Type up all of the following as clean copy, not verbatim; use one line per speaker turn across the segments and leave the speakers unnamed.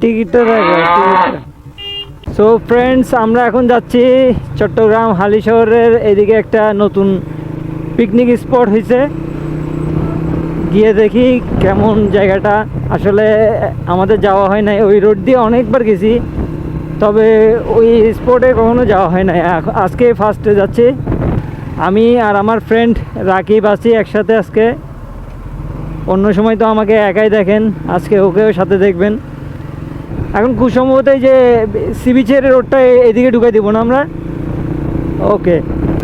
টিকিটটা দেখো টিকিটটা। সো ফ্রেন্ডস, আমরা এখন যাচ্ছি চট্টগ্রাম হালিশহরের এদিকে একটা নতুন পিকনিক স্পট হয়েছে, গিয়ে দেখি কেমন জায়গাটা। আসলে আমাদের যাওয়া হয় নাই, ওই রোড দিয়ে অনেকবার গেছি, তবে ওই স্পটে কখনো যাওয়া হয় নাই। আজকে ফার্স্টে যাচ্ছি আমি আর আমার ফ্রেন্ড রাকিব আছি একসাথে আজকে। অন্য সময় তো আমাকে একাই দেখেন, আজকে ওকেও সাথে দেখবেন। এখন খুব সম্ভবত এই যে সি বিচের রোডটা এদিকে ঢুকাই দিব না আমরা। ওকে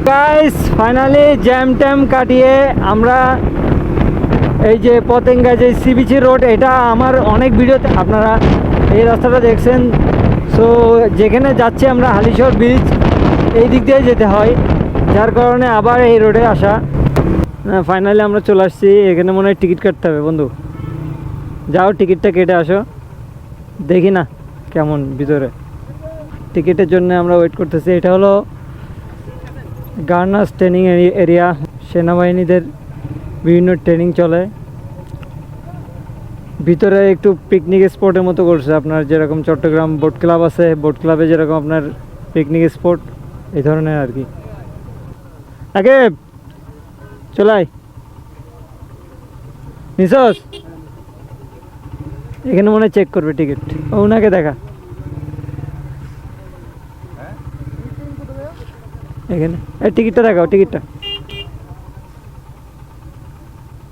গাইস, ফাইনালি জ্যাম ট্যাম কাটিয়ে আমরা এই যে পতেঙ্গা যে সি বিচের রোড, এটা আমার অনেক ভিডিওতে আপনারা এই রাস্তাটা দেখছেন। সো যেখানে যাচ্ছি আমরা হালিশহর ব্রিজ, এই দিক দিয়ে যেতে হয়, যার কারণে আবার এই রোডে আসা। ফাইনালি আমরা চলে আসছি। এখানে মনে হয় টিকিট কাটতে হবে বন্ধু। যাও টিকিটটা কেটে আসো, দেখি না কেমন ভিতরে। টিকিটের জন্য আমরা ওয়েট করতেছি। এটা হলো গার্নার্স ট্রেনিং এরিয়া, সেনাবাহিনীদের বিভিন্ন ট্রেনিং চলে। ভিতরে একটু পিকনিক স্পটের মতো করছে, আপনার যেরকম চট্টগ্রাম বোট ক্লাব আছে, বোট ক্লাবে যেরকম আপনার পিকনিক স্পট, এই ধরনের আর কি। আগে চলাই নিশোস, এখানে মনে হয় চেক করবে টিকিট, ওনাকে দেখা এখানে। এই টিকিটটা দেখাও, টিকিটটা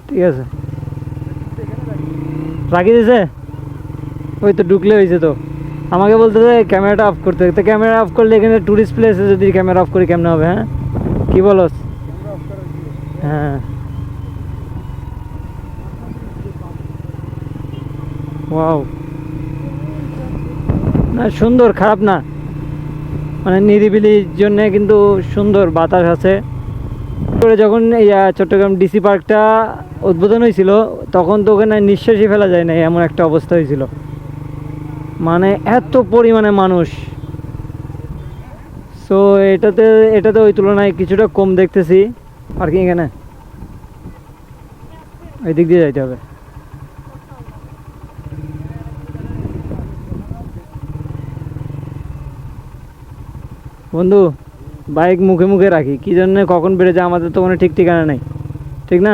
ঠিক আছে রাখি দিয়েছে। ওই তো ঢুকলে হয়েছে তো। আমাকে বলতে ক্যামেরাটা অফ করতে, তো ক্যামেরা অফ করলে এখানে ট্যুরিস্ট প্লেসে যদি ক্যামেরা অফ করি কেমন হবে? হ্যাঁ কি বলো? হ্যাঁ ওয়াও, না সুন্দর, খারাপ না, মানে নিরিবিলির জন্য কিন্তু সুন্দর, বাতাস আছে। করে যখন চট্টগ্রাম ডিসি পার্কটা উদ্বোধন হয়েছিল, তখন তো ওখানে নিঃশ্বাসই ফেলা যায় না, এমন একটা অবস্থা হয়েছিল। মানে এত পরিমাণে মানুষ। সো এটাতে ওই তুলনায় কিছুটা কম দেখতেছি। পার্কিং এখানে ওই দিক দিয়ে যাইতে হবে। বন্ধু বাইক মুখে মুখে রাখি, কি জন্য কখন বেড়ে যায় আমাদের তো কোনো ঠিক ঠিকানা নেই, ঠিক না?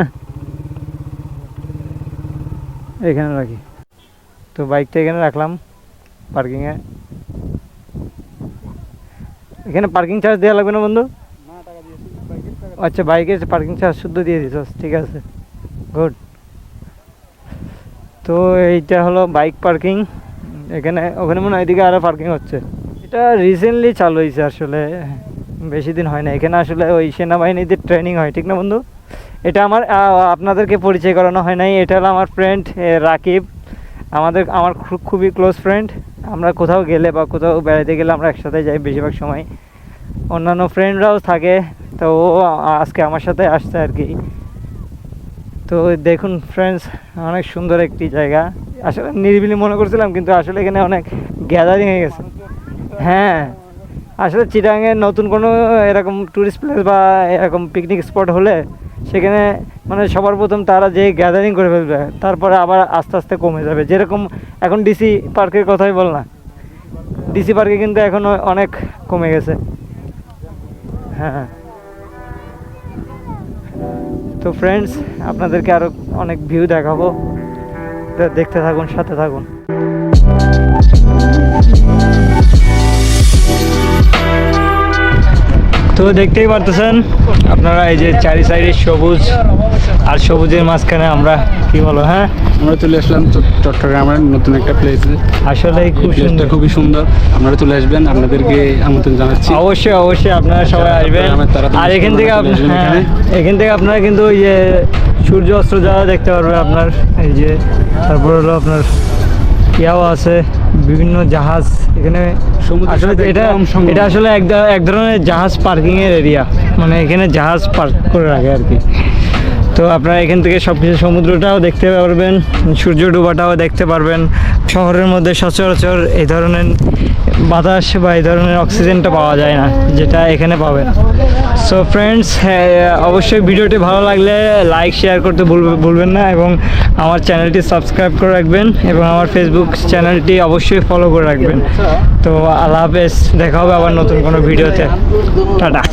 এখানে রাখি তো, বাইকটা এখানে রাখলাম পার্কিংয়ে। এখানে পার্কিং চার্জ দেওয়া লাগবে না বন্ধু? আচ্ছা, বাইকের পার্কিং চার্জ শুদ্ধ দিয়ে দিস, ঠিক আছে, গুড। তো এইটা হলো বাইক পার্কিং। এখানে ওখানে মনে হয় এদিকে আরও পার্কিং হচ্ছে। এটা রিসেন্টলি চালু হয়েছে, আসলে বেশি দিন হয় না। এখানে আসলে ওই সেনাবাহিনীদের ট্রেনিং হয়, ঠিক না বন্ধু? এটা আপনাদেরকে পরিচয় করানো হয় নাই। এটা হলো আমার ফ্রেন্ড রাকিব, আমার খুবই ক্লোজ ফ্রেন্ড। আমরা কোথাও গেলে বা কোথাও বেড়াতে গেলে আমরা একসাথে যাই বেশিরভাগ সময়। অন্যান্য ফ্রেন্ডরাও থাকে, তো ও আজকে আমার সাথে আসছে আর কি। তো দেখুন ফ্রেন্ডস, অনেক সুন্দর একটি জায়গা। আসলে নিরিবিলি মনে করছিলাম, কিন্তু আসলে এখানে অনেক গ্যাদারিং হয়ে গেছে। হ্যাঁ, আসলে চিটাগাংয়ে নতুন কোনো এরকম ট্যুরিস্ট প্লেস বা এরকম পিকনিক স্পট হলে সেখানে মানে সবার প্রথম তারা যে গ্যাদারিং করে ফেলবে, তারপরে আবার আস্তে আস্তে কমে যাবে। যেরকম এখন ডিসি পার্কের কথাই বল না, ডিসি পার্কে কিন্তু এখন অনেক কমে গেছে। হ্যাঁ, তো ফ্রেন্ডস, আপনাদেরকে আরও অনেক ভিউ দেখাবো, দেখতে থাকুন, সাথে থাকুন। তো দেখতেই পারতেছেন আপনারা, এই যে চারি সাইডে সবুজ, আর সবুজের মাঝখানে আমরা কি বলো, হ্যাঁ
আমরা চলে আসলাম চট্টগ্রামের নতুন একটা প্লেসে।
আসলে খুব সুন্দর,
খুবই সুন্দর। আপনারা চলে আসবেন, আপনাদেরকে আমন্ত্রণ জানাচ্ছি।
অবশ্যই অবশ্যই আপনারা সবাই আসবেন। আর এখান থেকে আপনারা কিন্তু ওই যে সূর্য অস্ত যাওয়া দেখতে পারবেন আপনার। এই যে তারপর হলো আপনার ইয়াও আছে, বিভিন্ন জাহাজ এখানে। আসলে এটা আসলে এক ধরনের জাহাজ পার্কিংয়ের এরিয়া, মানে এখানে জাহাজ পার্ক করে রাখে আর কি। তো আপনারা এখান থেকে সব কিছু সমুদ্রটাও দেখতে পারবেন, সূর্য ডোবাটাও দেখতে পারবেন। শহরের মধ্যে সচরাচর এই ধরনের বাতাস বা এই ধরনের অক্সিজেনটা পাওয়া যায় না, যেটা এখানে পাবেন। সো ফ্রেন্ডস, অবশ্যই ভিডিওটি ভালো লাগলে লাইক শেয়ার করতে ভুলবেন না, এবং আমার চ্যানেলটি সাবস্ক্রাইব করে রাখবেন, এবং আমার ফেসবুক চ্যানেলটি অবশ্যই ফলো করে রাখবেন। তো আল্লাহ হাফেজ, দেখা হবে আবার নতুন কোনো ভিডিওতে। টাটা।